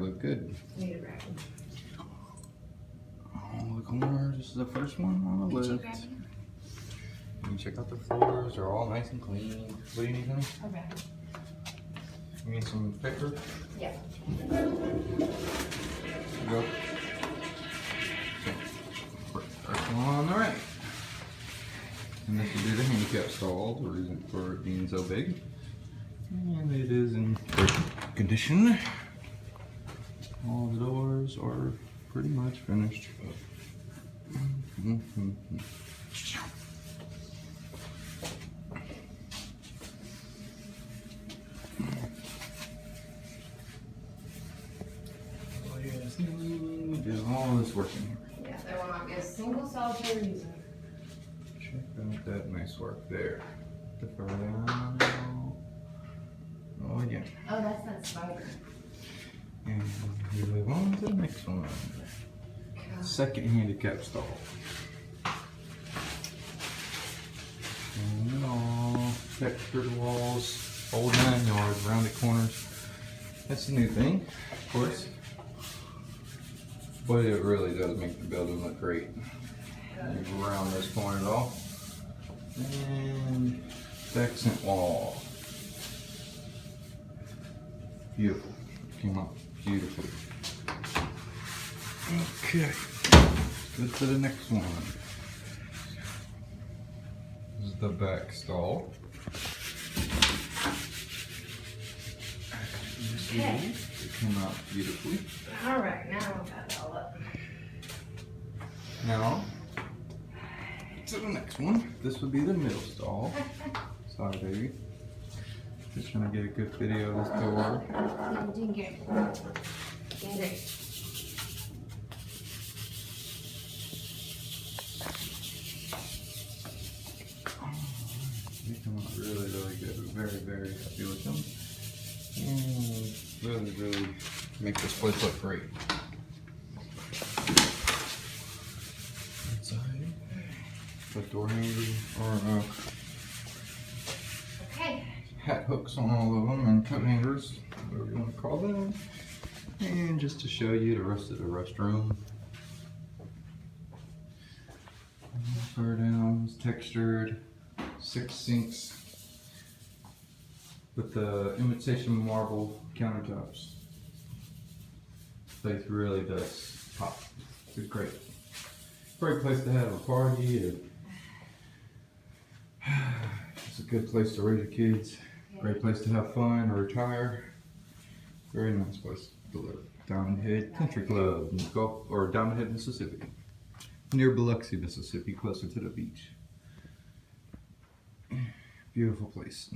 look good. Need to grab them. All the corners. This is the first one on the list. You can check out the floors. They're all nice and clean. What do you need, honey? Okay. You need some paper? Yeah. Go. First one on the right. And this will be the handicap stall, the reason for it being so big. And it is in great condition. All the doors are pretty much finished. Do all this work in here. Yeah, there will not be a single solitary reason. Check out that nice work there. The fur down. Oh yeah. Oh, that's that spider. And we move on to the next one. Second handicap stall. And all textured walls, whole 9 yards, rounded corners. That's a new thing, of course. But it really does make the building look great. You round those corners off. And accent wall. Beautiful. Came out beautifully. Okay. Let's go to the next one. This is the back stall. Okay. It came out beautifully. Alright, now I've got it all up. Now, to the next one. This would be the middle stall. Sorry, baby. Just trying to get a good video of this door. I'm doing good. Doing great. They come out really, really good. We're very, very happy with them. And really, really make this place look great. Inside, the door hangers or Okay. hat hooks on all of them and coat hangers, whatever you want to call them. And just to show you the rest of the restroom. Fur downs, textured, 6 sinks with the imitation marble countertops. This place really does pop. It's great. Great place to have a party. It's a good place to raise your kids. Great place to have fun or retire. Very nice place to live. Diamondhead Country Club in Gulf, or Diamondhead, Mississippi. Near Biloxi, Mississippi, closer to the beach. Beautiful place.